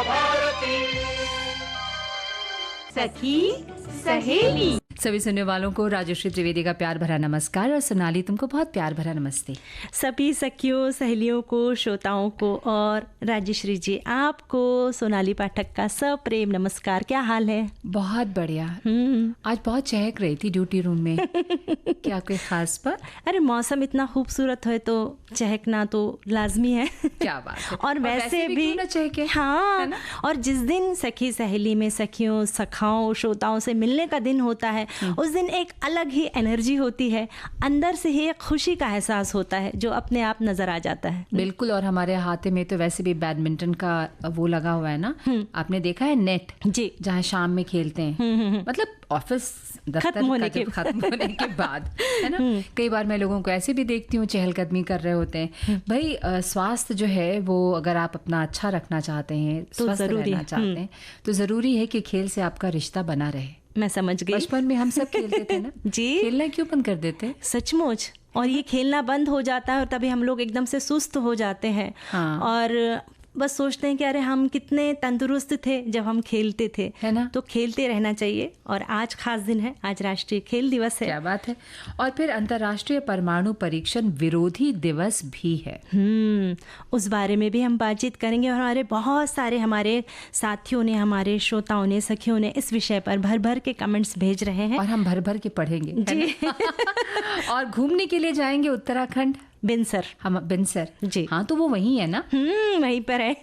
भारती। सखी सहेली। सभी सुनने वालों को राजश्री त्रिवेदी का प्यार भरा नमस्कार और सोनाली तुमको बहुत प्यार भरा नमस्ते। सभी सखियों सहेलियों को, श्रोताओं को और राजश्री जी आपको सोनाली पाठक का सप्रेम नमस्कार। क्या हाल है? बहुत बढ़िया। आज बहुत चहक रही थी ड्यूटी रूम में। क्या कोई खास बात? अरे मौसम इतना खूबसूरत है तो चहकना तो लाजमी है। क्या बात है। और वैसे भी क्यों ना चहके। हाँ, और जिस दिन सखी सहेली में सखियों सखाओं श्रोताओं से मिलने का दिन होता है उस दिन एक अलग ही एनर्जी होती है, अंदर से ही एक खुशी का एहसास होता है जो अपने आप नजर आ जाता है। बिल्कुल। और हमारे हाथ में तो वैसे भी बैडमिंटन का वो लगा हुआ है ना, आपने देखा है नेट जी, जहाँ शाम में खेलते हैं। मतलब ऑफिस खत्म होने के बाद है ना। कई बार मैं लोगों को ऐसे भी देखती हूँ चहलकदमी कर रहे होते हैं। भाई स्वास्थ्य जो है वो अगर आप अपना अच्छा रखना चाहते हैं, स्वस्थ रहना चाहते हैं तो जरूरी है कि खेल से आपका रिश्ता बना रहे। मैं समझ गई। बचपन में हम सब खेलते थे ना जी। खेलना क्यों बंद कर देते? सचमुच। और ये खेलना बंद हो जाता है और तभी हम लोग एकदम से सुस्त हो जाते हैं। हाँ। और बस सोचते हैं कि अरे हम कितने तंदुरुस्त थे जब हम खेलते थे, है ना। तो खेलते रहना चाहिए। और आज खास दिन है, आज राष्ट्रीय खेल दिवस है। क्या बात है। और फिर अंतर्राष्ट्रीय परमाणु परीक्षण विरोधी दिवस भी है। उस बारे में भी हम बातचीत करेंगे। और हमारे बहुत सारे हमारे साथियों ने, हमारे श्रोताओं ने, सखियों ने इस विषय पर भर भर के कमेंट्स भेज रहे हैं और हम भर भर के पढ़ेंगे जी। और घूमने के लिए जाएंगे उत्तराखंड, बिनसर। हम बिनसर जी। हाँ, तो वो वहीं है ना। वहीं पर है।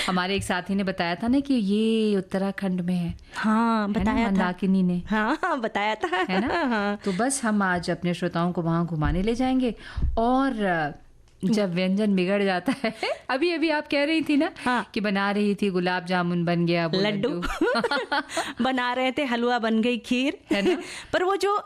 हमारे एक साथी ने बताया था ना कि ये उत्तराखंड में है। हाँ, बताया था मंदाकिनी ने। हाँ, बताया था, है ना। हाँ। तो बस हम आज अपने श्रोताओं को वहाँ घुमाने ले जाएंगे। और जब व्यंजन बिगड़ जाता है अभी अभी आप कह रही थी ना, हाँ, कि बना रही थी गुलाब जामुन बन गया लड्डू। बना रहे थे हलवा बन गई खीर, है ना। पर वो जो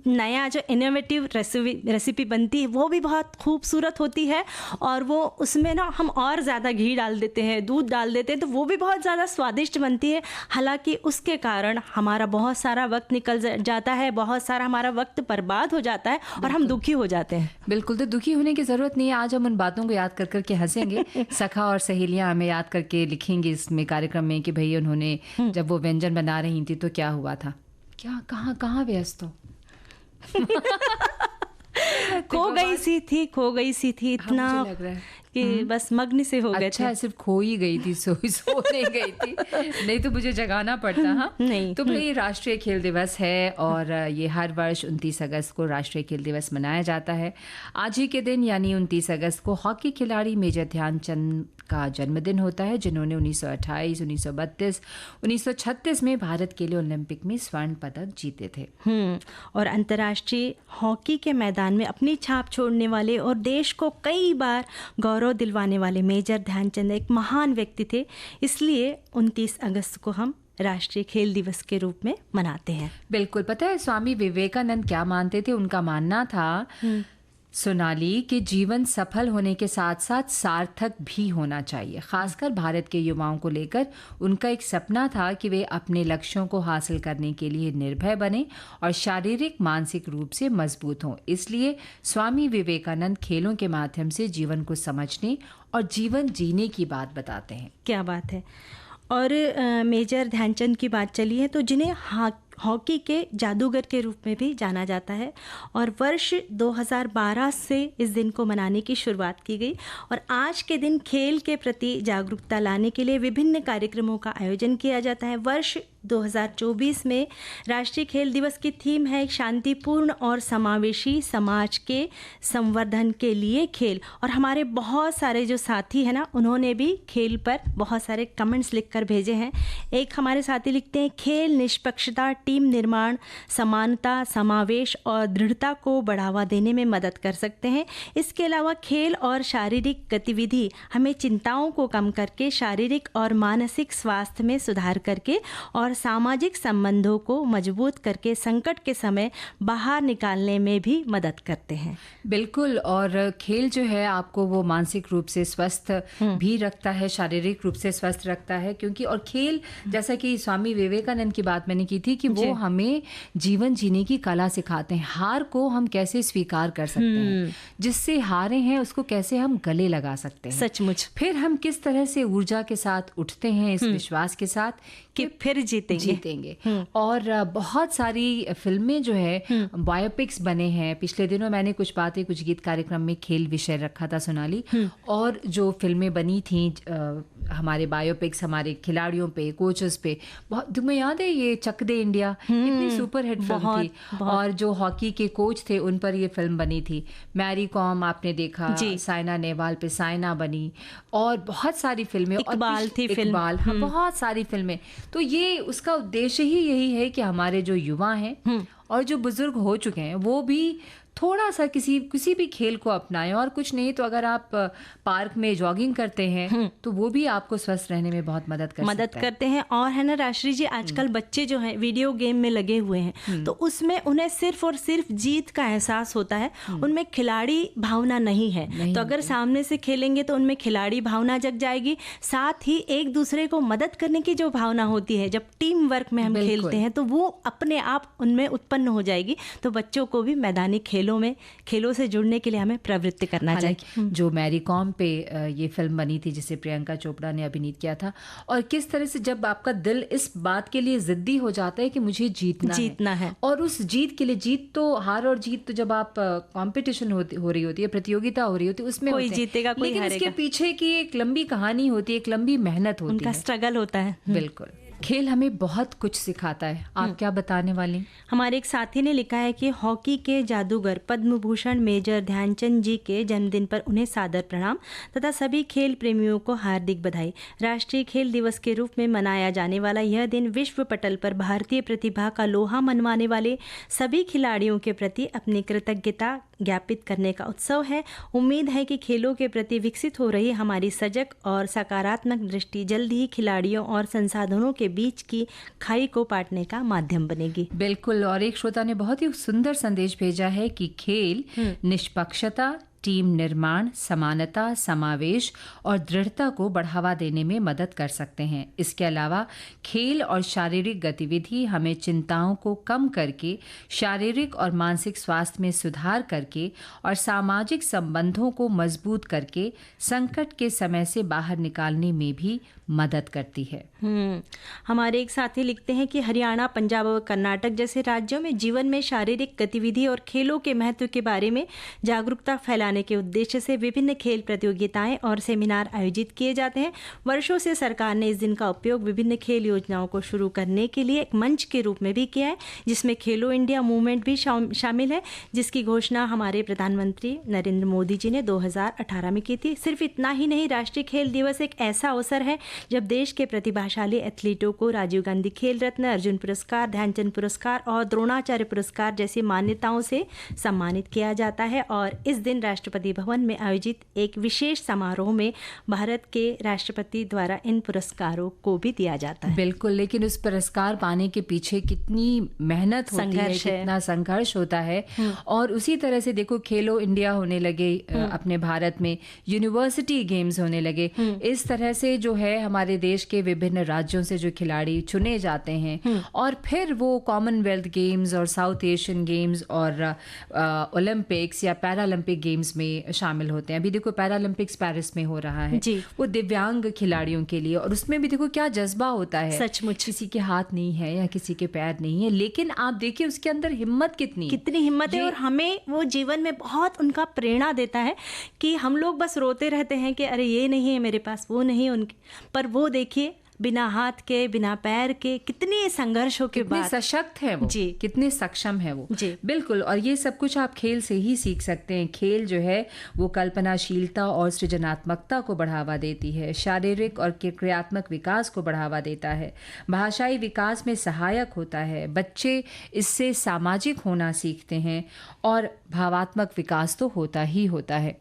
नया जो इनोवेटिव रेसिपी बनती है वो भी बहुत खूबसूरत होती है। और वो उसमें ना हम और ज़्यादा घी डाल देते हैं, दूध डाल देते हैं, तो वो भी बहुत ज़्यादा स्वादिष्ट बनती है। हालांकि उसके कारण हमारा बहुत सारा वक्त निकल जाता है, बहुत सारा हमारा वक्त बर्बाद हो जाता है और हम दुखी हो जाते हैं। बिल्कुल। तो दुखी होने की ज़रूरत नहीं है। आज हम उन बातों को याद कर करके हंसेंगे। सखा और सहेलियां हमें याद करके लिखेंगे इसमें कार्यक्रम में कि भाई उन्होंने जब वो व्यंजन बना रही थी तो क्या हुआ था, क्या कहाँ व्यस्त हो। खो गई सी थी इतना लग रहा है कि बस मग्न से हो गए थे। अच्छा, सिर्फ खो ही गई थी, सो नहीं गई थी। नहीं तो मुझे जगाना पड़ता। हाँ, नहीं। तो भाई राष्ट्रीय खेल दिवस है और ये हर वर्ष 29 अगस्त को राष्ट्रीय खेल दिवस मनाया जाता है। आज ही के दिन यानी 29 अगस्त को हॉकी खिलाड़ी मेजर ध्यानचंद का जन्मदिन होता है, जिन्होंने 1928, 1932, 1936 में भारत के लिए ओलंपिक में स्वर्ण पदक जीते थे। और अंतर्राष्ट्रीय हॉकी के मैदान में अपनी छाप छोड़ने वाले और देश को कई बार गौरव दिलवाने वाले मेजर ध्यानचंद एक महान व्यक्ति थे। इसलिए 29 अगस्त को हम राष्ट्रीय खेल दिवस के रूप में मनाते हैं। बिल्कुल। पता है स्वामी विवेकानंद क्या मानते थे? उनका मानना था सोनाली कि जीवन सफल होने के साथ साथ सार्थक भी होना चाहिए। खासकर भारत के युवाओं को लेकर उनका एक सपना था कि वे अपने लक्ष्यों को हासिल करने के लिए निर्भय बने और शारीरिक मानसिक रूप से मजबूत हों। इसलिए स्वामी विवेकानंद खेलों के माध्यम से जीवन को समझने और जीवन जीने की बात बताते हैं। क्या बात है। और मेजर ध्यानचंद की बात चली है तो जिन्हें हॉकी के जादूगर के रूप में भी जाना जाता है और वर्ष 2012 से इस दिन को मनाने की शुरुआत की गई। और आज के दिन खेल के प्रति जागरूकता लाने के लिए विभिन्न कार्यक्रमों का आयोजन किया जाता है। वर्ष 2024 में राष्ट्रीय खेल दिवस की थीम है शांतिपूर्ण और समावेशी समाज के संवर्धन के लिए खेल। और हमारे बहुत सारे जो साथी हैं ना, उन्होंने भी खेल पर बहुत सारे कमेंट्स लिखकर भेजे हैं। एक हमारे साथी लिखते हैं, खेल निष्पक्षता, टीम निर्माण, समानता, समावेश और दृढ़ता को बढ़ावा देने में मदद कर सकते हैं। इसके अलावा खेल और शारीरिक गतिविधि हमें चिंताओं को कम करके शारीरिक और मानसिक स्वास्थ्य में सुधार करके और और सामाजिक संबंधों को मजबूत करके संकट के समय बाहर निकालने में भी मदद करते हैं। बिल्कुल, और खेल जो है आपको वो मानसिक रूप से स्वस्थ भी रखता है, शारीरिक रूप से स्वस्थ रखता है, क्योंकि और खेल जैसा कि स्वामी विवेकानंद की बात मैंने की थी कि वो हमें जीवन जीने की कला सिखाते हैं। हार को हम कैसे स्वीकार कर सकते हैं, जिससे हारे हैं उसको कैसे हम गले लगा सकते हैं, सचमुच। फिर हम किस तरह से ऊर्जा के साथ उठते हैं, इस विश्वास के साथ कि फिर जीतेंगे। और बहुत सारी फिल्में जो है बायोपिक्स बने हैं। पिछले दिनों मैंने कुछ बातें कुछ गीत कार्यक्रम में खेल विषय रखा था सोनाली, और जो फिल्में बनी थी हमारे बायोपिक्स हमारे खिलाड़ियों पे, कोचेस पे, बहुत तुम्हें याद है ये चक दे इंडिया कितनी सुपर हिट फिल्म थी, और जो हॉकी के कोच थे उन पर ये फिल्म बनी थी। मैरी कॉम आपने देखा, साइना नेहवाल पे साइना बनी, और बहुत सारी फिल्में, इकबाल थी फिल्म, हाँ, बहुत सारी फिल्में। तो ये उसका उद्देश्य ही यही है कि हमारे जो युवा हैं और जो बुजुर्ग हो चुके हैं वो भी थोड़ा सा किसी भी खेल को अपनाएं, और कुछ नहीं तो अगर आप पार्क में जॉगिंग करते हैं तो वो भी आपको स्वस्थ रहने में बहुत मदद करते हैं। और है ना राष्ट्रीय जी, आजकल बच्चे जो हैं वीडियो गेम में लगे हुए हैं, तो उसमें उन्हें सिर्फ और सिर्फ जीत का एहसास होता है, उनमें खिलाड़ी भावना नहीं है। तो अगर सामने से खेलेंगे तो उनमें खिलाड़ी भावना जग जाएगी, साथ ही एक दूसरे को मदद करने की जो भावना होती है, जब टीम वर्क में हम खेलते हैं तो वो अपने आप उनमें उत्पन्न हो जाएगी। तो बच्चों को भी मैदानी खेलों से जुड़ने के लिए हमें प्रवृत्त करना चाहिए। जो मैरी कॉम पे ये फिल्म बनी थी जिसे प्रियंका चोपड़ा ने अभिनीत किया था, और किस तरह से जब आपका दिल इस बात के लिए जिद्दी हो जाता है कि मुझे जीतना है, और उस जीत के लिए, जीत तो हार और जीत तो जब आप कंपटीशन हो रही होती है, प्रतियोगिता हो रही होती है, उसमें कोई जीतेगा कोई हारेगा, लेकिन इसके पीछे की एक लंबी कहानी होती है, एक लंबी मेहनत होती है, उनका स्ट्रगल होता है। बिल्कुल, खेल हमें बहुत कुछ सिखाता है। आप क्या बताने वाली? हमारे एक साथी ने लिखा है कि हॉकी के जादूगर पद्म भूषण मेजर ध्यानचंद जी के जन्मदिन पर उन्हें सादर प्रणाम तथा सभी खेल प्रेमियों को हार्दिक बधाई। राष्ट्रीय खेल दिवस के रूप में मनाया जाने वाला यह दिन विश्व पटल पर भारतीय प्रतिभा का लोहा मनवाने वाले सभी खिलाड़ियों के प्रति अपनी कृतज्ञता ज्ञापित करने का उत्सव है। उम्मीद है कि खेलों के प्रति विकसित हो रही हमारी सजग और सकारात्मक दृष्टि जल्द ही खिलाड़ियों और संसाधनों के बीच की खाई को पाटने का माध्यम बनेगी। बिल्कुल, और एक श्रोता ने बहुत ही सुंदर संदेश भेजा है कि खेल निष्पक्षता, टीम निर्माण, समानता, समावेश और दृढ़ता को बढ़ावा देने में मदद कर सकते हैं। इसके अलावा खेल और शारीरिक गतिविधि हमें चिंताओं को कम करके शारीरिक और मानसिक स्वास्थ्य में सुधार करके और सामाजिक संबंधों को मजबूत करके संकट के समय से बाहर निकालने में भी मदद करती है। हमारे एक साथी लिखते हैं कि हरियाणा, पंजाब और कर्नाटक जैसे राज्यों में जीवन में शारीरिक गतिविधि और खेलों के महत्व के बारे में जागरूकता फैलाने के उद्देश्य से विभिन्न खेल प्रतियोगिताएं और सेमिनार आयोजित किए जाते हैं। वर्षों से सरकार ने इस दिन का उपयोग विभिन्न खेल योजनाओं को शुरू करने के लिए एक मंच के रूप में भी किया है, जिसमें खेलो इंडिया मूवमेंट भी शामिल है, जिसकी घोषणा हमारे प्रधानमंत्री नरेंद्र मोदी जी ने 2018 में की थी। सिर्फ इतना ही नहीं, राष्ट्रीय खेल दिवस एक ऐसा अवसर है जब देश के प्रतिभाशाली एथलीटों को राजीव गांधी खेल रत्न, अर्जुन पुरस्कार, ध्यानचंद पुरस्कार और द्रोणाचार्य पुरस्कार जैसी मान्यताओं से सम्मानित किया जाता है। और इस दिन राष्ट्रपति भवन में आयोजित एक विशेष समारोह में भारत के राष्ट्रपति द्वारा इन पुरस्कारों को भी दिया जाता है। बिल्कुल, लेकिन उस पुरस्कार पाने के पीछे कितनी मेहनत होती है, कितना संघर्ष होता है। और उसी तरह से देखो, खेलो इंडिया होने लगे अपने भारत में, यूनिवर्सिटी गेम्स होने लगे। इस तरह से जो है हमारे देश के विभिन्न राज्यों से जो खिलाड़ी चुने जाते हैं और फिर वो कॉमनवेल्थ गेम्स और साउथ एशियन गेम्स और ओलंपिक्स या पैरालंपिक गेम्स में शामिल होते हैं। अभी देखो पैरालंपिक्स पेरिस में हो रहा है, वो दिव्यांग खिलाड़ियों के लिए, और उसमें भी देखो क्या जज्बा होता है। सचमुच, किसी के हाथ नहीं है या किसी के पैर नहीं है, लेकिन आप देखिए उसके अंदर हिम्मत कितनी हिम्मत है। और हमें वो जीवन में बहुत उनका प्रेरणा देता है कि हम लोग बस रोते रहते हैं कि अरे ये नहीं है मेरे पास, वो नहीं है उनके, पर वो देखिए बिना हाथ के, बिना पैर के, कितने संघर्षों के बाद सशक्त है वो जी, कितने सक्षम है वो जी। बिल्कुल, और ये सब कुछ आप खेल से ही सीख सकते हैं। खेल जो है वो कल्पनाशीलता और सृजनात्मकता को बढ़ावा देती है, शारीरिक और क्रियात्मक विकास को बढ़ावा देता है, भाषाई विकास में सहायक होता है, बच्चे इससे सामाजिक होना सीखते हैं और भावात्मक विकास तो होता ही होता है।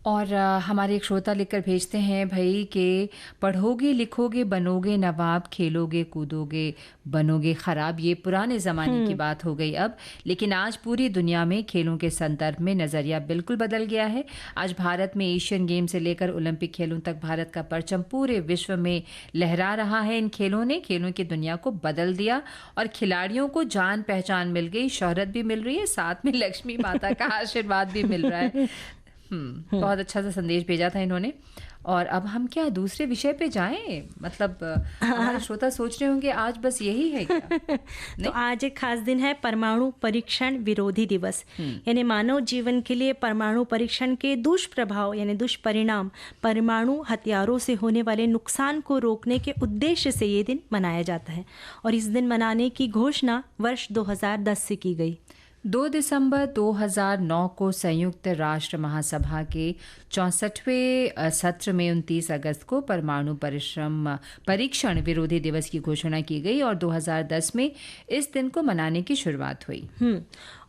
और हमारे एक श्रोता लिखकर भेजते हैं भाई कि पढ़ोगे लिखोगे बनोगे नवाब, खेलोगे कूदोगे बनोगे खराब। ये पुराने ज़माने की बात हो गई अब, लेकिन आज पूरी दुनिया में खेलों के संदर्भ में नज़रिया बिल्कुल बदल गया है। आज भारत में एशियन गेम से लेकर ओलंपिक खेलों तक भारत का परचम पूरे विश्व में लहरा रहा है। इन खेलों ने खेलों की दुनिया को बदल दिया और खिलाड़ियों को जान पहचान मिल गई, शोहरत भी मिल रही है, साथ में लक्ष्मी माता का आशीर्वाद भी मिल रहा है। बहुत अच्छा सा संदेश भेजा था इन्होंने। और अब हम क्या दूसरे विषय पे जाएं? मतलब हमारे श्रोता सोच रहे होंगे आज बस यही है क्या? तो आज एक खास दिन है परमाणु परीक्षण विरोधी दिवस। यानी मानव जीवन के लिए परमाणु परीक्षण के दुष्प्रभाव यानी दुष्परिणाम, परमाणु हथियारों से होने वाले नुकसान को रोकने के उद्देश्य से ये दिन मनाया जाता है। और इस दिन मनाने की घोषणा वर्ष 2010 से की गई। 2 दिसंबर 2009 को संयुक्त राष्ट्र महासभा के 64वें सत्र में 29 अगस्त को परमाणु परीक्षण विरोधी दिवस की घोषणा की गई और 2010 में इस दिन को मनाने की शुरुआत हुई।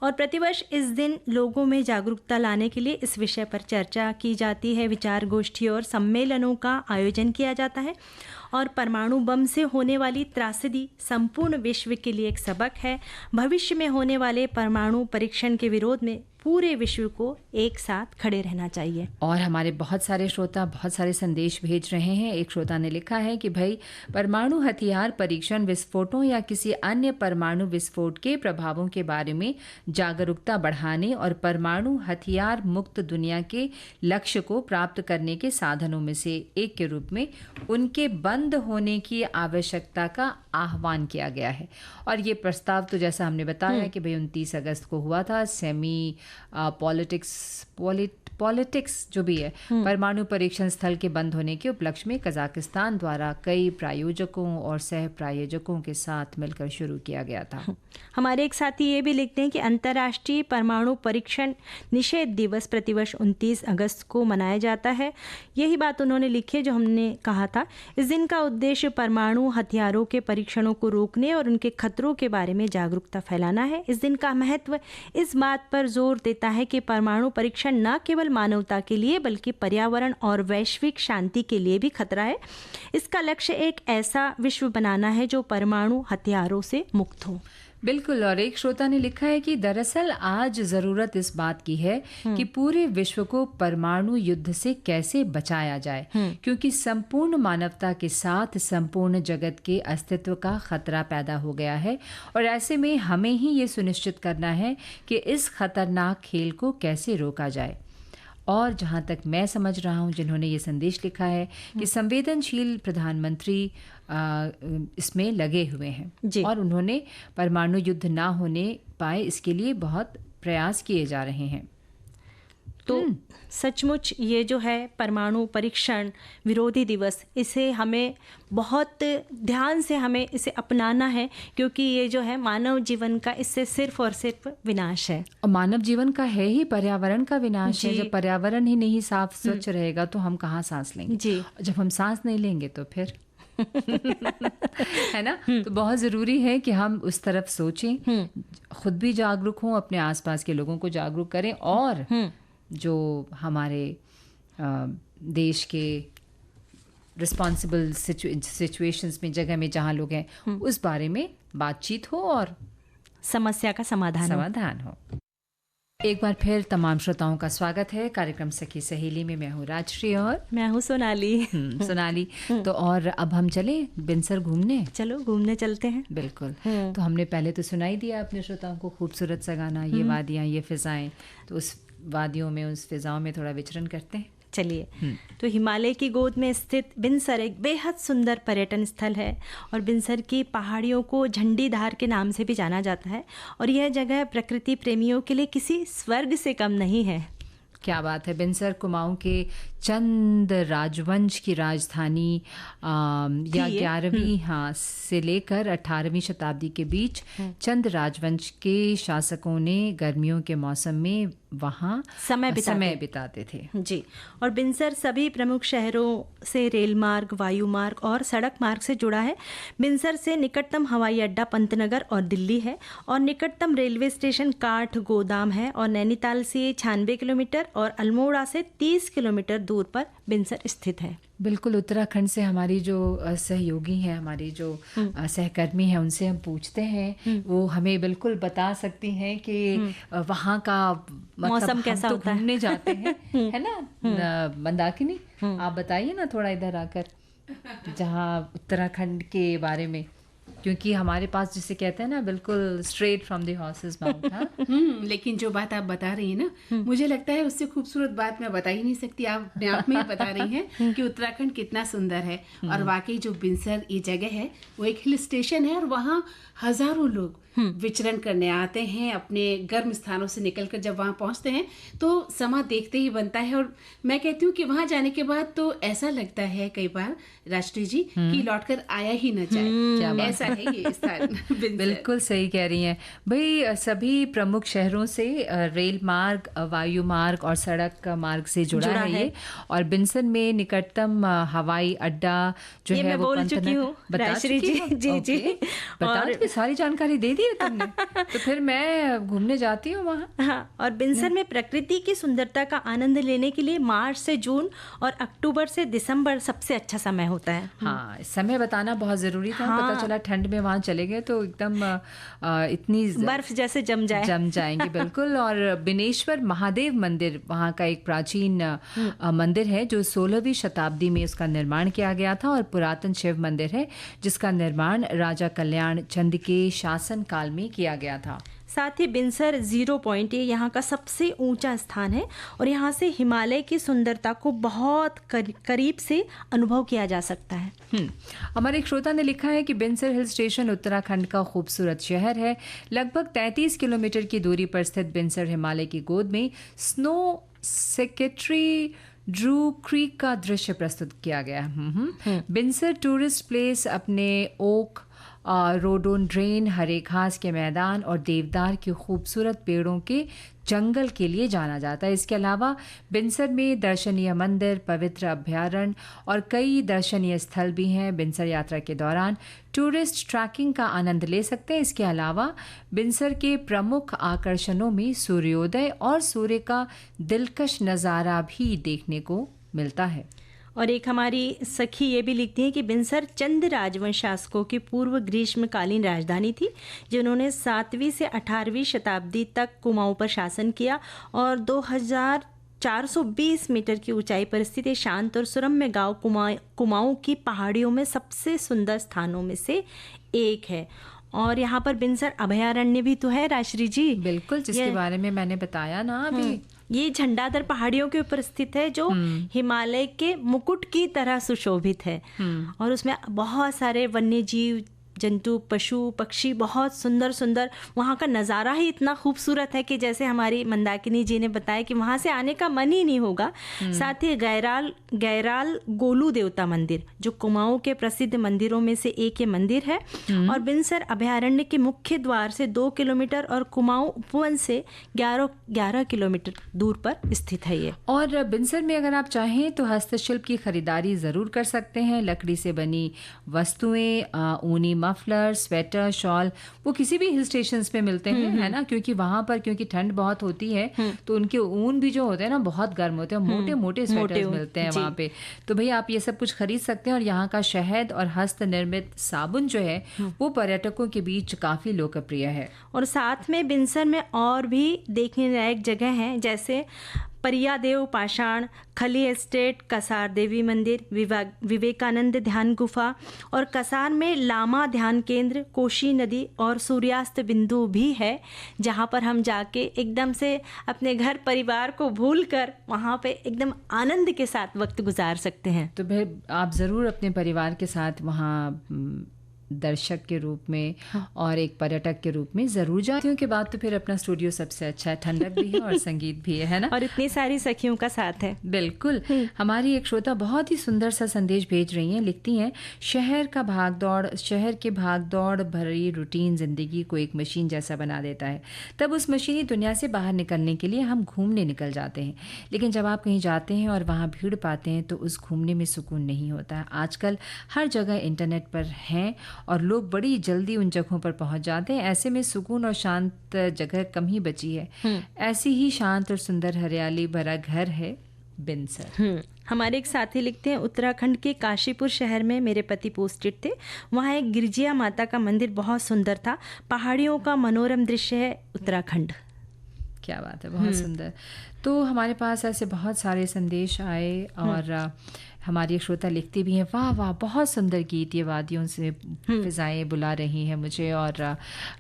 और प्रतिवर्ष इस दिन लोगों में जागरूकता लाने के लिए इस विषय पर चर्चा की जाती है, विचार गोष्ठी और सम्मेलनों का आयोजन किया जाता है। और परमाणु बम से होने वाली त्रासदी संपूर्ण विश्व के लिए एक सबक है। भविष्य में होने वाले परमाणु परीक्षण के विरोध में पूरे विश्व को एक साथ खड़े रहना चाहिए। और हमारे बहुत सारे श्रोता बहुत सारे संदेश भेज रहे हैं। एक श्रोता ने लिखा है कि भाई परमाणु हथियार परीक्षण, विस्फोटों या किसी अन्य परमाणु विस्फोट के प्रभावों के बारे में जागरूकता बढ़ाने और परमाणु हथियार मुक्त दुनिया के लक्ष्य को प्राप्त करने के साधनों में से एक के रूप में उनके बंद होने की आवश्यकता का आह्वान किया गया है। और ये प्रस्ताव तो जैसा हमने बताया कि भाई 29 अगस्त को हुआ था। सेमी पॉलिटिक्स जो भी है, परमाणु परीक्षण स्थल के बंद होने के उपलक्ष्य में कजाकिस्तान द्वारा कई प्रायोजकों और सह प्रायोजकों के साथ मिलकर शुरू किया गया था। हमारे एक साथी ये भी लिखते हैं कि अंतर्राष्ट्रीय परमाणु परीक्षण निषेध दिवस प्रतिवर्ष 29 अगस्त को मनाया जाता है। यही बात उन्होंने लिखी है जो हमने कहा था। इस दिन का उद्देश्य परमाणु हथियारों के परीक्षणों को रोकने और उनके खतरों के बारे में जागरूकता फैलाना है। इस दिन का महत्व इस बात पर जोर देता है कि परमाणु परीक्षण न केवल मानवता के लिए बल्कि पर्यावरण और वैश्विक शांति के लिए भी खतरा है। इसका लक्ष्य एक ऐसा विश्व बनाना है जो परमाणु हथियारों से मुक्त हो। बिल्कुल। और एक श्रोता ने लिखा है कि दरअसल आज ज़रूरत इस बात की है कि पूरे विश्व को परमाणु युद्ध से कैसे बचाया जाए, क्योंकि संपूर्ण मानवता के साथ संपूर्ण जगत के अस्तित्व का खतरा पैदा हो गया है और ऐसे में हमें ही ये सुनिश्चित करना है कि इस खतरनाक खेल को कैसे रोका जाए। और जहाँ तक मैं समझ रहा हूँ जिन्होंने ये संदेश लिखा है कि संवेदनशील प्रधानमंत्री इसमें लगे हुए हैं और उन्होंने परमाणु युद्ध ना होने पाए इसके लिए बहुत प्रयास किए जा रहे हैं। तो सचमुच ये जो है परमाणु परीक्षण विरोधी दिवस, इसे हमें बहुत ध्यान से हमें इसे अपनाना है, क्योंकि ये जो है मानव जीवन का इससे सिर्फ और सिर्फ विनाश है। और मानव जीवन का है ही पर्यावरण का विनाश है। जब पर्यावरण ही नहीं साफ स्वच्छ रहेगा तो हम कहाँ सांस लेंगे जी। जब हम सांस नहीं लेंगे तो फिर है ना। तो बहुत ज़रूरी है कि हम उस तरफ सोचें, खुद भी जागरूक हों, अपने आसपास के लोगों को जागरूक करें और जो हमारे देश के रिस्पॉन्सिबल सिचुएशंस में जगह में जहाँ लोग हैं उस बारे में बातचीत हो और समस्या का समाधान हो। एक बार फिर तमाम श्रोताओं का स्वागत है कार्यक्रम सखी सहेली में। मैं हूँ राजश्री और मैं हूँ सोनाली। सोनाली। तो और अब हम चले बिनसर घूमने। चलो घूमने चलते हैं। बिल्कुल। तो हमने पहले तो सुनाई दिया अपने श्रोताओं को खूबसूरत सा गाना, ये वादियाँ ये फिजाएं। तो उस वादियों में उस फिजाओं में थोड़ा विचरण करते हैं। चलिए। तो हिमालय की गोद में स्थित बिनसर एक बेहद सुंदर पर्यटन स्थल है और बिनसर की पहाड़ियों को झंडीधार के नाम से भी जाना जाता है और यह जगह प्रकृति प्रेमियों के लिए किसी स्वर्ग से कम नहीं है। क्या बात है। बिनसर कुमाऊं के चंद राजवंश की राजधानी या 11वीं से लेकर 18वीं शताब्दी के बीच चंद राजवंश के शासकों ने गर्मियों के मौसम में वहाँ समय बिताते थे। जी, और बिनसर सभी प्रमुख शहरों से रेल मार्ग, वायु मार्ग और सड़क मार्ग से जुड़ा है। बिनसर से निकटतम हवाई अड्डा पंतनगर और दिल्ली है, और निकटतम रेलवे स्टेशन काठ गोदाम है, और नैनीताल से 96 किलोमीटर और अल्मोड़ा से 30 किलोमीटर दूर पर बिनसर स्थित है। बिल्कुल, उत्तराखंड से हमारी जो सहयोगी हैं, हमारी जो सहकर्मी हैं, उनसे हम पूछते हैं, वो हमें बिल्कुल बता सकती हैं कि वहाँ का मौसम कैसा होता है। घूमने जाते हैं है ना मंदाकिनी, आप बताइए ना थोड़ा इधर आकर, जहाँ उत्तराखंड के बारे में, क्योंकि हमारे पास जिसे कहते हैं ना बिल्कुल straight from the horses mouth. लेकिन जो बात आप बता रही हैं ना, मुझे लगता है उससे खूबसूरत बात मैं बता ही नहीं सकती। आप अपने आप में ही बता रही हैं कि उत्तराखंड कितना सुंदर है। और वाकई जो बिनसर ये जगह है वो एक हिल स्टेशन है, और वहाँ हजारों लोग विचरण करने आते हैं। अपने गर्म स्थानों से निकलकर जब वहाँ पहुँचते हैं तो समा देखते ही बनता है। और मैं कहती हूँ कि वहाँ जाने के बाद तो ऐसा लगता है कई बार राष्ट्रीय जी कि लौटकर आया ही न जाए, ऐसा है ये स्थान। बिल्कुल सही कह रही हैं भाई। सभी प्रमुख शहरों से रेल मार्ग, वायु मार्ग और सड़क मार्ग से जुड़ा है ये। और बिनसर में निकटतम हवाई अड्डा जो है वो बोल चुकी हूँ राष्ट्रीय जी। जी बता सारी जानकारी दे दी है तुमने। तो फिर मैं घूमने जाती हूँ वहाँ। हाँ, और बिनसर में प्रकृति की सुंदरता का आनंद लेने के लिए मार्च से जून और अक्टूबर से दिसंबर सबसे अच्छा समय होता है। हाँ, समय बताना बहुत ज़रूरी था। हाँ। पता चला ठंड में वहाँ चले गए तो एकदम इतनी बर्फ जैसे जम जाएंगी। बिल्कुल। और बिनेश्वर महादेव मंदिर वहाँ का एक प्राचीन मंदिर है जो 16वीं शताब्दी में उसका निर्माण किया गया था, और पुरातन शिव मंदिर है जिसका निर्माण राजा कल्याण चंद के शासन काल में किया गया था। साथ ही बिनसर 0 पॉइंट ये यहाँ का सबसे ऊंचा स्थान है, और यहाँ से हिमालय की सुंदरता को बहुत करीब से अनुभव किया जा सकता है। हमारे एक श्रोता ने लिखा है कि बिनसर हिल स्टेशन उत्तराखंड का खूबसूरत शहर है। लगभग 33 किलोमीटर की दूरी पर स्थित बिनसर हिमालय की गोद में स्नो सेक्रेटरी ड्रू क्रीक का दृश्य प्रस्तुत किया गया है। बिनसर टूरिस्ट प्लेस अपने ओक, रोडोडेंड्रेन, हरे घास के मैदान और देवदार के खूबसूरत पेड़ों के जंगल के लिए जाना जाता है। इसके अलावा बिनसर में दर्शनीय मंदिर, पवित्र अभयारण्य और कई दर्शनीय स्थल भी हैं। बिनसर यात्रा के दौरान टूरिस्ट ट्रैकिंग का आनंद ले सकते हैं। इसके अलावा बिनसर के प्रमुख आकर्षणों में सूर्योदय और सूर्य का दिलकश नज़ारा भी देखने को मिलता है। और एक हमारी सखी ये भी लिखती हैं कि बिनसर चंद राजवंश शासकों की पूर्व ग्रीष्मकालीन राजधानी थी, जिन्होंने 7वीं से 18वीं शताब्दी तक कुमाऊं पर शासन किया, और 2420 मीटर की ऊंचाई पर स्थित शांत और सुरम्य गांव कुमाऊं की पहाड़ियों में सबसे सुंदर स्थानों में से एक है। और यहाँ पर बिनसर अभयारण्य भी तो है राश्री जी। बिल्कुल, जिसके बारे में मैंने बताया ना अभी। ये झंडाधर पहाड़ियों के ऊपर स्थित है, जो हिमालय के मुकुट की तरह सुशोभित है, और उसमें बहुत सारे वन्य जीव, जंतु, पशु, पक्षी, बहुत सुंदर सुंदर। वहाँ का नज़ारा ही इतना खूबसूरत है कि जैसे हमारी मंदाकिनी जी ने बताया कि वहाँ से आने का मन ही नहीं होगा। साथ ही गैराल गोलू देवता मंदिर, जो कुमाऊं के प्रसिद्ध मंदिरों में से एक ये मंदिर है, और बिनसर अभयारण्य के मुख्य द्वार से 2 किलोमीटर और कुमाऊं उपवन से 11 किलोमीटर दूर पर स्थित है ये। और बिनसर में अगर आप चाहें तो हस्तशिल्प की खरीदारी ज़रूर कर सकते हैं। लकड़ी से बनी वस्तुएं, ऊनी मफलर, स्वेटर, शॉल, वो किसी भी हिल स्टेशंस पे मिलते हैं, है ना, क्योंकि वहाँ पर क्योंकि ठंड बहुत होती है तो उनके ऊन भी जो होते हैं ना बहुत गर्म होते हैं, मोटे मोटे स्वेटर्स मिलते हैं वहाँ पे। तो भाई आप ये सब कुछ खरीद सकते हैं। और यहाँ का शहद और हस्त निर्मित साबुन जो है वो पर्यटकों के बीच काफ़ी लोकप्रिय है। और साथ में बिनसर में और भी देखने लायक जगह हैं, जैसे परियादेव पाषाण, खली एस्टेट, कसार देवी मंदिर, विवेकानंद ध्यान गुफा, और कसार में लामा ध्यान केंद्र, कोशी नदी और सूर्यास्त बिंदु भी है, जहाँ पर हम जाके एकदम से अपने घर परिवार को भूलकर वहाँ पे एकदम आनंद के साथ वक्त गुजार सकते हैं। तो भाई आप ज़रूर अपने परिवार के साथ वहाँ दर्शक के रूप में और एक पर्यटक के रूप में ज़रूर जाती हूँ। के बाद तो फिर अपना स्टूडियो सबसे अच्छा है, ठंडक भी है और संगीत भी है ना। और इतनी सारी सखियों का साथ है। बिल्कुल। हमारी एक श्रोता बहुत ही सुंदर सा संदेश भेज रही हैं, लिखती हैं, शहर के भाग दौड़ भरी रूटीन ज़िंदगी को एक मशीन जैसा बना देता है। तब उस मशीनी दुनिया से बाहर निकलने के लिए हम घूमने निकल जाते हैं, लेकिन जब आप कहीं जाते हैं और वहाँ भीड़ पाते हैं तो उस घूमने में सुकून नहीं होता है। आजकल हर जगह इंटरनेट पर हैं और लोग बड़ी जल्दी उन जगहों पर पहुँच जाते हैं। ऐसे में सुकून और शांत जगह कम ही बची है। ऐसी ही शांत और सुंदर हरियाली भरा घर है बिनसर। हमारे एक साथी लिखते हैं, उत्तराखंड के काशीपुर शहर में मेरे पति पोस्टेड थे। वहाँ एक गिरजिया माता का मंदिर बहुत सुंदर था। पहाड़ियों का मनोरम दृश्य है उत्तराखंड। क्या बात है, बहुत सुंदर। तो हमारे पास ऐसे बहुत सारे संदेश आए और हमारी एक श्रोता लिखती भी हैं, वाह वाह बहुत सुंदर गीत, ये वादियों से फिजाएं बुला रही हैं मुझे और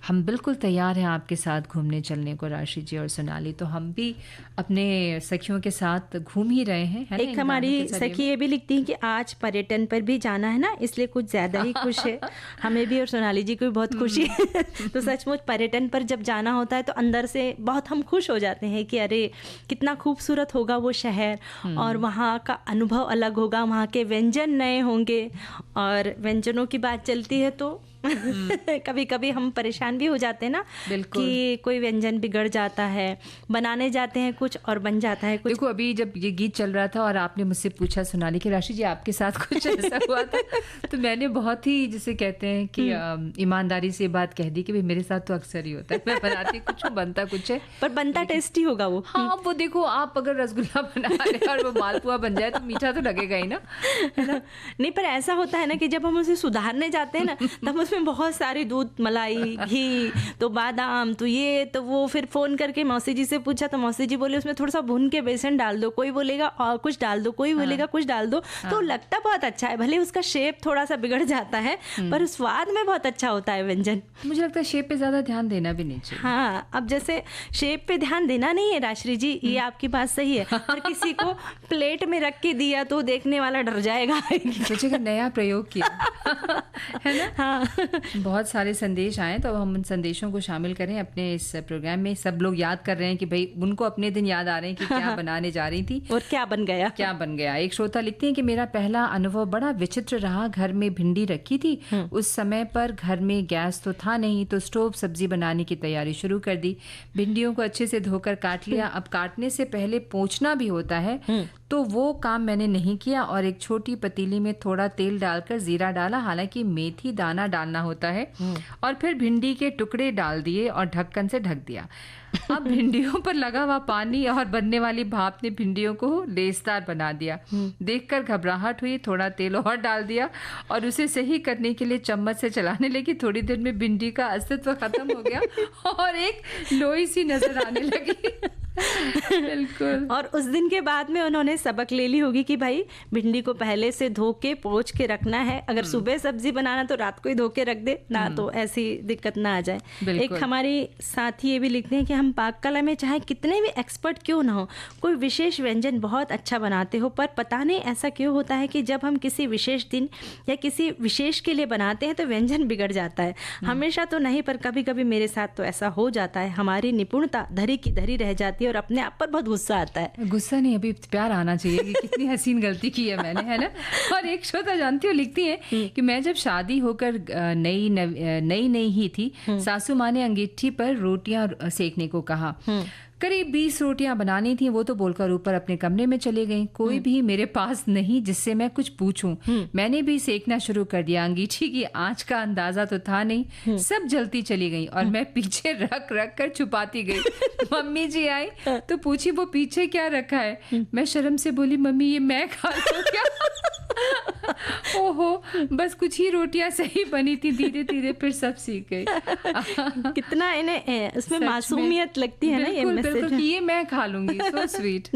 हम बिल्कुल तैयार हैं आपके साथ घूमने चलने को, राशि जी और सोनाली। तो हम भी अपने सखियों के साथ घूम ही रहे हैं, है ना। एक हमारी सखी ये भी लिखती हैं कि आज पर्यटन पर भी जाना है ना, इसलिए कुछ ज़्यादा ही खुश है। हमें भी और सोनाली जी को भी बहुत खुशी है। तो सचमुच पर्यटन पर जब जाना होता है तो अंदर से बहुत हम खुश हो जाते हैं कि अरे कितना खूबसूरत होगा वो शहर और वहाँ का अनुभव अलग होगा, वहाँ के व्यंजन नए होंगे। और व्यंजनों की बात चलती है तो कभी कभी हम परेशान भी हो जाते हैं ना कि कोई व्यंजन बिगड़ जाता है, बनाने जाते हैं कुछ और बन जाता है कुछ। देखो अभी जब ये गीत चल रहा था और आपने मुझसे पूछा सोनाली कि राशि जी आपके साथ कुछ ऐसा हुआ था, तो मैंने बहुत ही जिसे कहते हैं कि ईमानदारी से बात कह दी कि भाई मेरे साथ तो अक्सर ही होता है, मैं बनाती कुछ हूँ बनता कुछ है, पर बनता टेस्टी होगा वो। हाँ वो देखो आप अगर रसगुल्ला बना रहे और वो मालपुआ बन जाए तो मीठा तो लगेगा ही ना, है ना। नहीं पर ऐसा होता है ना कि जब हम उसे सुधारने जाते हैं ना तब उसमें बहुत सारी दूध, मलाई, घी, तो बादाम, तो ये तो वो, फिर फोन करके मौसी जी से पूछा तो मौसी जी बोले उसमें थोड़ा सा भून के बेसन डाल दो, कोई बोलेगा और कुछ डाल दो, कोई बोलेगा कुछ डाल दो। तो लगता बहुत अच्छा है, भले उसका शेप थोड़ा सा बिगड़ जाता है पर स्वाद में बहुत अच्छा होता है व्यंजन। मुझे लगता है शेप पे ज्यादा ध्यान देना भी नहीं चाहिए। हाँ, अब जैसे शेप पे ध्यान देना नहीं है राश्री जी, ये आपकी बात सही है, और किसी को प्लेट में रख के दिया तो देखने वाला डर जाएगा, सोचेगा नया प्रयोग किया, है ना। हाँ, बहुत सारे संदेश आए तो हम उन संदेशों को शामिल करें अपने इस प्रोग्राम में। सब लोग याद कर रहे हैं कि भाई उनको अपने दिन याद आ रहे हैं कि क्या बनाने जा रही थी और क्या बन गया। एक श्रोता लिखते हैं कि मेरा पहला अनुभव बड़ा विचित्र रहा। घर में भिंडी रखी थी, उस समय पर घर में गैस तो था नहीं, तो स्टोव सब्जी बनाने की तैयारी शुरू कर दी। भिंडियों को अच्छे से धोकर काट लिया। अब काटने से पहले पोंछना भी होता है, तो वो काम मैंने नहीं किया और एक छोटी पतीली में थोड़ा तेल डालकर जीरा डाला, हालांकि मेथी दाना डालना होता है, और फिर भिंडी के टुकड़े डाल दिए और ढक्कन से ढक दिया। अब भिंडियों पर लगा हुआ पानी और बनने वाली भाप ने भिंडियों को लेसदार बना दिया। देखकर घबराहट हुई, थोड़ा तेल और डाल दिया और उसे सही करने के लिए चम्मच से चलाने लगी। थोड़ी देर में भिंडी का अस्तित्व खत्म हो गया और एक लोई सी नजर आने लगी। बिल्कुल। और उस दिन के बाद में उन्होंने सबक ले ली होगी कि भाई भिंडी को पहले से धो के पोंछ के रखना है, अगर सुबह सब्जी बनाना तो रात को ही धो के रख दे ना, तो ऐसी दिक्कत ना आ जाए। एक हमारी साथी ये भी लिखते हैं कि हम पाक कला में चाहे कितने भी एक्सपर्ट क्यों ना हो, कोई विशेष व्यंजन बहुत अच्छा बनाते हो, पर पता नहीं ऐसा क्यों होता है कि जब हम किसी विशेष दिन या किसी विशेष के लिए बनाते हैं तो व्यंजन बिगड़ जाता है। हमेशा तो नहीं पर कभी कभी मेरे साथ तो ऐसा हो जाता है। हमारी निपुणता धरी की धरी रह जाती है और अपने आप पर बहुत गुस्सा आता है। गुस्सा नहीं, अभी प्यार आना चाहिए कि कितनी हसीन गलती की है मैंने, है ना। और एक श्रोता जानती हो लिखती है कि मैं जब शादी होकर नई ही थी, सासू माँ ने अंगीठी पर रोटियां सेकने को कहा। करीब 20 रोटियां बनानी थी, वो तो बोलकर ऊपर अपने कमरे में चली गई। कोई भी मेरे पास नहीं जिससे मैं कुछ पूछूं। मैंने भी सेकना शुरू कर दिया। अंगीठी की आंच का अंदाजा तो था नहीं, सब जलती चली गई और मैं पीछे रख कर छुपाती गई। मम्मी जी आई तो पूछी वो पीछे क्या रखा है। मैं शर्म से बोली, मम्मी ये मैं खा लूं क्या। ओहो, बस कुछ ही रोटियां सही बनी थी, धीरे धीरे फिर सब सीख गई। कितना इन्हें उसमें मासूमियत लगती है ना, ये बिल्कुल कि ये मैं खा लूंगी। So sweet.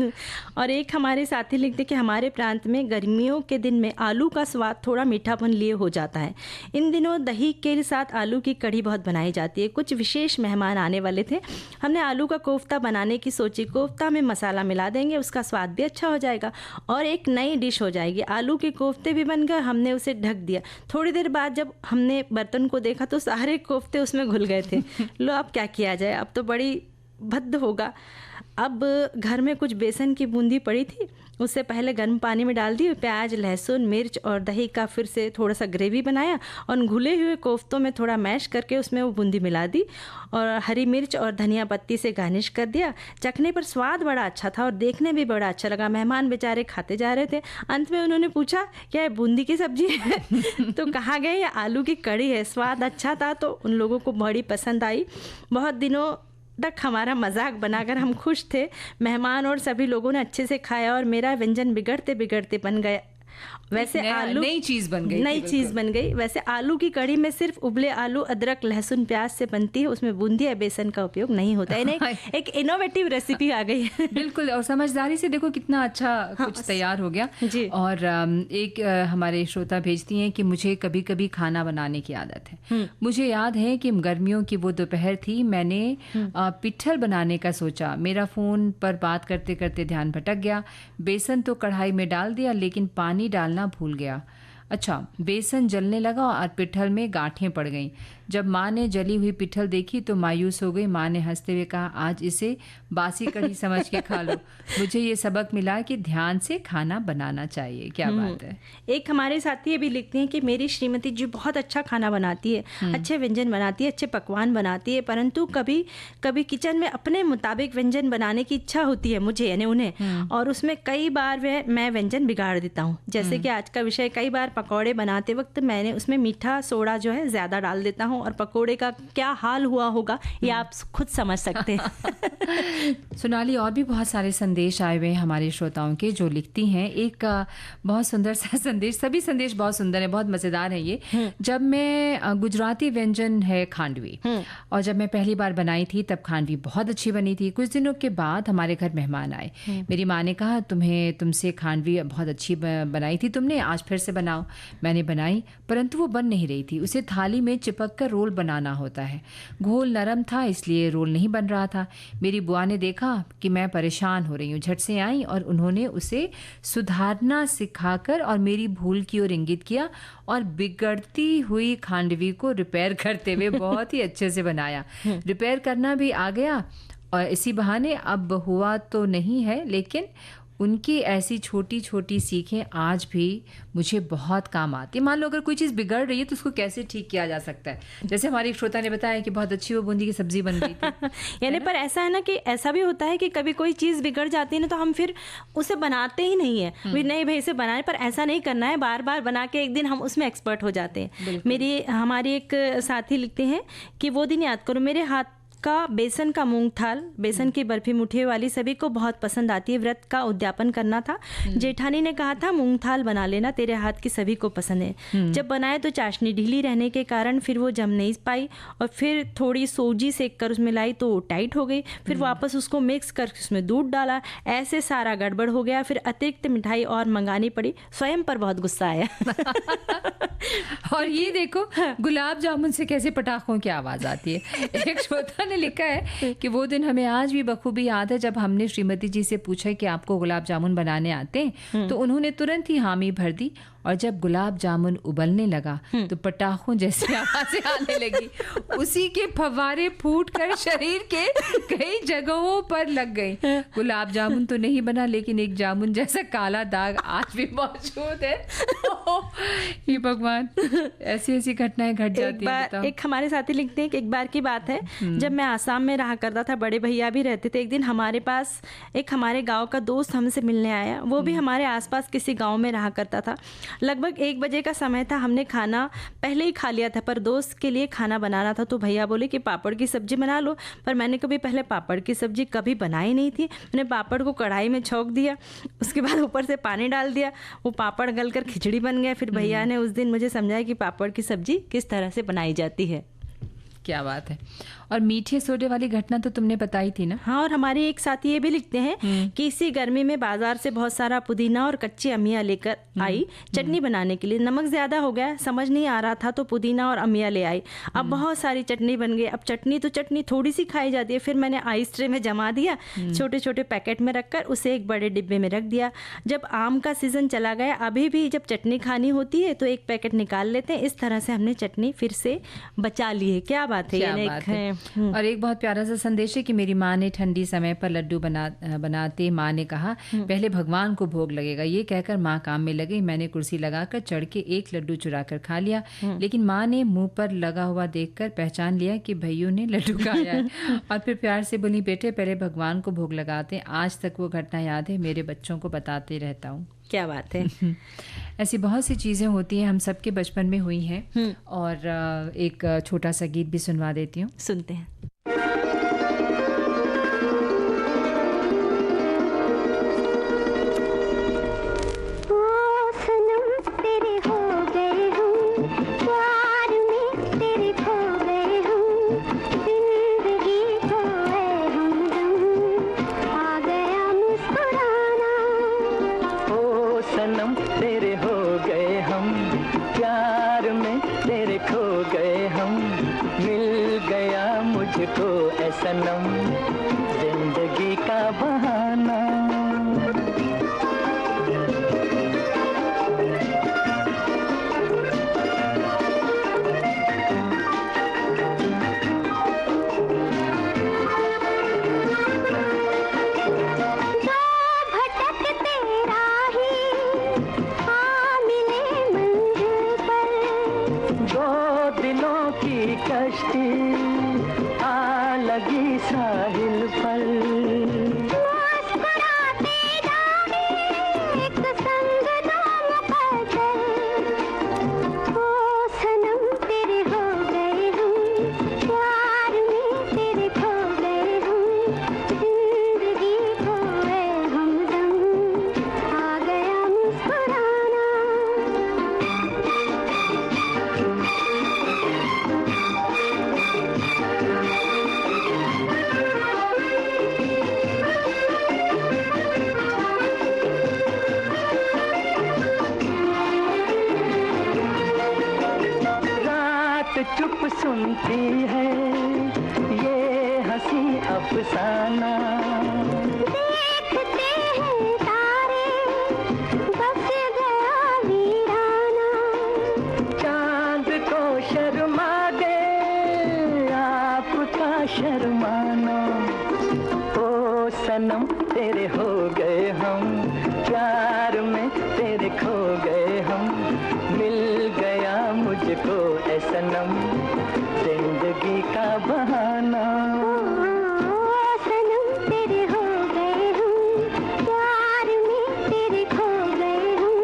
और एक हमारे साथी लिखते कि हमारे प्रांत में गर्मियों के दिन में आलू का स्वाद थोड़ा मीठापन लिए हो जाता है। इन दिनों दही के साथ आलू की कढ़ी बहुत बनाई जाती है। कुछ विशेष मेहमान आने वाले थे, हमने आलू का कोफ्ता बनाने की सोची। कोफ्ता में मसाला मिला देंगे, उसका स्वाद भी अच्छा हो जाएगा और एक नई डिश हो जाएगी। आलू के कोफ्ते भी बन गए, हमने उसे ढक दिया। थोड़ी देर बाद जब हमने बर्तन को देखा तो सारे कोफ्ते उसमें घुल गए थे। लो अब क्या किया जाए, अब तो बड़ी भद्द होगा। अब घर में कुछ बेसन की बूंदी पड़ी थी, उससे पहले गर्म पानी में डाल दी, प्याज, लहसुन, मिर्च और दही का फिर से थोड़ा सा ग्रेवी बनाया और घुले हुए कोफ्तों में थोड़ा मैश करके उसमें वो बूंदी मिला दी और हरी मिर्च और धनिया पत्ती से गार्निश कर दिया। चखने पर स्वाद बड़ा अच्छा था और देखने भी बड़ा अच्छा लगा। मेहमान बेचारे खाते जा रहे थे। अंत में उन्होंने पूछा, क्या ये बूंदी की सब्जी है? तो कहा गया ये आलू की कड़ी है। स्वाद अच्छा था तो उन लोगों को बड़ी पसंद आई। बहुत दिनों तक हमारा मजाक बनाकर हम खुश थे। मेहमान और सभी लोगों ने अच्छे से खाया और मेरा व्यंजन बिगड़ते बिगड़ते बन गया। वैसे आलू नई चीज बन गई, नई चीज बन गई। वैसे आलू की कड़ी में सिर्फ उबले आलू, अदरक, लहसुन, प्याज से बनती है, उसमें बूंदी या बेसन का उपयोग नहीं होता है। एक इनोवेटिव रेसिपी आ गई है। बिल्कुल, और समझदारी से देखो कितना अच्छा कुछ तैयार हो गया जी। और एक हमारे श्रोता भेजती हैं कि मुझे कभी कभी खाना बनाने की आदत है। मुझे याद है कि गर्मियों की वो दोपहर थी, मैंने पिट्ठल बनाने का सोचा। मेरा फोन पर बात करते करते ध्यान भटक गया। बेसन तो कढ़ाई में डाल दिया लेकिन पानी डालना भूल गया। अच्छा, बेसन जलने लगा और पिट्ठल में गांठें पड़ गईं। जब माँ ने जली हुई पिट्ठल देखी तो मायूस हो गई। माँ ने हंसते हुए कहा, आज इसे बासी कढ़ी समझ के खा लो। मुझे ये सबक मिला कि ध्यान से खाना बनाना चाहिए। क्या बात है। एक हमारे साथी ये भी लिखते हैं कि मेरी श्रीमती जी बहुत अच्छा खाना बनाती है, अच्छे व्यंजन बनाती है, अच्छे पकवान बनाती है, परंतु कभी कभी किचन में अपने मुताबिक व्यंजन बनाने की इच्छा होती है मुझे, यानी उन्हें, और उसमें कई बार मैं व्यंजन बिगाड़ देता हूँ। जैसे कि आज का विषय, कई बार पकौड़े बनाते वक्त मैंने उसमें मीठा सोडा जो है ज़्यादा डाल देता हूँ और पकोड़े का क्या हाल हुआ होगा ये आप खुद समझ सकते हैं। सोनाली, और भी बहुत सारे संदेश आए हुए हैं हमारे श्रोताओं के जो लिखती हैं। एक बहुत सुंदर सा संदेश, सभी संदेश बहुत सुंदर है, बहुत मज़ेदार है ये। जब मैं गुजराती व्यंजन है खांडवी, और जब मैं पहली बार बनाई थी तब खांडवी बहुत अच्छी बनी थी। कुछ दिनों के बाद हमारे घर मेहमान आए। मेरी माँ ने कहा, तुमसे खांडवी बहुत अच्छी बनाई थी तुमने, आज फिर से बनाओ। मैंने बनाई परंतु वो बन नहीं रही थी। उसे थाली में चिपक कर रोल बनाना होता है। घोल नरम था इसलिए रोल नहीं बन रहा था। मेरी बुआ ने देखा कि मैं परेशान हो रही हूँ, झट से आई और उन्होंने उसे सुधारना सिखाकर और मेरी भूल की ओर इंगित किया और बिगड़ती हुई खांडवी को रिपेयर करते हुए बहुत ही अच्छे से बनाया। रिपेयर करना भी आ गया और इसी बहाने अब हुआ तो नहीं है, लेकिन उनकी ऐसी छोटी छोटी सीखें आज भी मुझे बहुत काम आती है। मान लो अगर कोई चीज़ बिगड़ रही है तो उसको कैसे ठीक किया जा सकता है। जैसे हमारी एक श्रोता ने बताया कि बहुत अच्छी वो बूंदी की सब्जी बन गई थी। यानी पर ऐसा है ना कि ऐसा भी होता है कि कभी कोई चीज़ बिगड़ जाती है ना तो हम फिर उसे बनाते ही नहीं है, भी नहीं भाई इसे बनाए, पर ऐसा नहीं करना है। बार बार बना के एक दिन हम उसमें एक्सपर्ट हो जाते हैं। हमारी एक साथी लिखते हैं कि वो दिन याद करो, मेरे हाथ का बेसन का मूंग थाल, बेसन की बर्फी मुठिया वाली सभी को बहुत पसंद आती है। व्रत का उद्यापन करना था, जेठानी ने कहा था मूंग थाल बना लेना, तेरे हाथ की सभी को पसंद है। जब बनाए तो चाशनी ढीली रहने के कारण फिर वो जम नहीं पाई और फिर थोड़ी सूजी सेक कर उसमें लाई तो टाइट हो गई। फिर वापस उसको मिक्स कर उसमें दूध डाला, ऐसे सारा गड़बड़ हो गया। फिर अतिरिक्त मिठाई और मंगानी पड़ी। स्वयं पर बहुत गुस्सा आया। और ये देखो गुलाब जामुन से कैसे पटाखों की आवाज आती है। एक श्रोता ने लिखा है कि वो दिन हमें आज भी बखूबी याद है जब हमने श्रीमती जी से पूछा कि आपको गुलाब जामुन बनाने आते हैं, तो उन्होंने तुरंत ही हामी भर दी और जब गुलाब जामुन उबलने लगा तो पटाखों जैसी आवाजें आने लगी। उसी के फव्वारे फूटकर शरीर के कई जगहों पर लग गई। गुलाब जामुन तो नहीं बना लेकिन एक जामुन जैसा काला दाग आज भी मौजूद है। ये भगवान, ऐसी ऐसी घटनाएं घट जाती हैं। एक हमारे साथी लिखते हैं कि एक बार की बात है जब मैं आसाम में रहा करता था, बड़े भैया भी रहते थे। एक दिन हमारे पास एक हमारे गाँव का दोस्त हमसे मिलने आया। वो भी हमारे आसपास किसी गाँव में रहा करता था। लगभग 1 बजे का समय था। हमने खाना पहले ही खा लिया था पर दोस्त के लिए खाना बनाना था, तो भैया बोले कि पापड़ की सब्जी बना लो। पर मैंने कभी पहले पापड़ की सब्जी कभी बनाई नहीं थी। मैंने पापड़ को कढ़ाई में छौंक दिया, उसके बाद ऊपर से पानी डाल दिया, वो पापड़ गलकर खिचड़ी बन गया। फिर भैया ने उस दिन मुझे समझाया कि पापड़ की सब्जी किस तरह से बनाई जाती है। क्या बात है। और मीठे सोडे वाली घटना तो तुमने बताई थी ना। हाँ, और हमारे एक साथी ये भी लिखते हैं कि इसी गर्मी में बाजार से बहुत सारा पुदीना और कच्ची अमिया लेकर आई चटनी बनाने के लिए। नमक ज्यादा हो गया, समझ नहीं आ रहा था, तो पुदीना और अमिया ले आई। अब बहुत सारी चटनी बन गई। अब चटनी तो चटनी थोड़ी सी खाई जाती है। फिर मैंने आइस ट्रे में जमा दिया, छोटे छोटे पैकेट में रखकर उसे एक बड़े डिब्बे में रख दिया। जब आम का सीजन चला गया, अभी भी जब चटनी खानी होती है तो एक पैकेट निकाल लेते हैं। इस तरह से हमने चटनी फिर से बचा ली है। क्या बात है, क्या ये बात है। और एक बहुत प्यारा सा संदेश है कि मेरी माँ ने ठंडी समय पर लड्डू बनाते माँ ने कहा पहले भगवान को भोग लगेगा। ये कहकर माँ काम में लगी। मैंने कुर्सी लगाकर चढ़ के एक लड्डू चुरा कर खा लिया, लेकिन माँ ने मुंह पर लगा हुआ देखकर पहचान लिया कि भैया ने लड्डू खाया है और फिर प्यार से बोली, बेटे पहले भगवान को भोग लगाते। आज तक वो घटना याद है, मेरे बच्चों को बताते रहता हूँ। क्या बात है। ऐसी बहुत सी चीज़ें होती हैं, हम सबके बचपन में हुई हैं। और एक छोटा सा गीत भी सुनवा देती हूँ, सुनते हैं। सनम जिंदगी का बहाना। लगी साहिल पर मुस्कुराते जाए एक संग दो मुकद्दर। ओ सनम तेरे हो गए हम, प्यार में तेरे खो गए हम, जिंदगी खोए हमदम, आ गया मुस्कुराना। चुप सुनती है ये हंसी अफसाना। देखते हैं तारे बस गया वीराना। चांद को शर्मा गए आपका शर्माना। ओ सनम तेरे हो गए हम, प्यार में तेरे खो गए हम, मिल गया मुझको ऐ सनम जिंदगी का बहाना। सनम तेरे हो गए हम, प्यार में तेरे खो गए हम,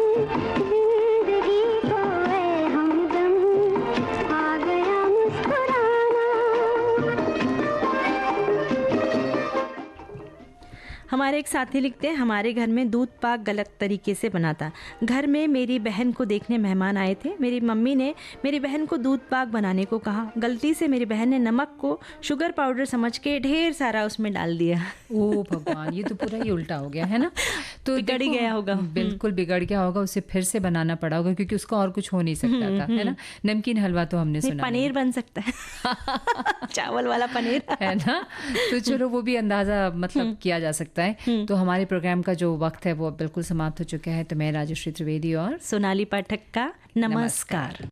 जिंदगी खोए हमदम, आ गया मुस्कुराना। हमारे एक साथी लिखते हैं, हमारे घर में दूध पाक गलत तरीके से बना था। घर में मेरी बहन को देखने मेहमान आए थे। मेरी मम्मी ने मेरी बहन को दूध पाक बनाने को कहा। गलती से मेरी बहन ने नमक को शुगर पाउडर समझ के ढेर सारा उसमें डाल दिया। ओ भगवान, ये तो पूरा ही उल्टा हो गया है ना। तो बिगड़ गया होगा। बिल्कुल बिगड़ गया होगा, उसे फिर से बनाना पड़ा होगा क्योंकि उसका और कुछ हो नहीं सकता था, है ना। नमकीन हलवा तो हमने सुना, पनीर बन सकता है चावल वाला पनीर, है ना। तो चलो वो भी अंदाजा मतलब किया जा सकता है। तो हमारे प्रोग्राम का जो वक्त है वो बिल्कुल समाप्त हो चुका है। तो मैं राजश्री त्रिवेदी और सोनाली पाठक का नमस्कार।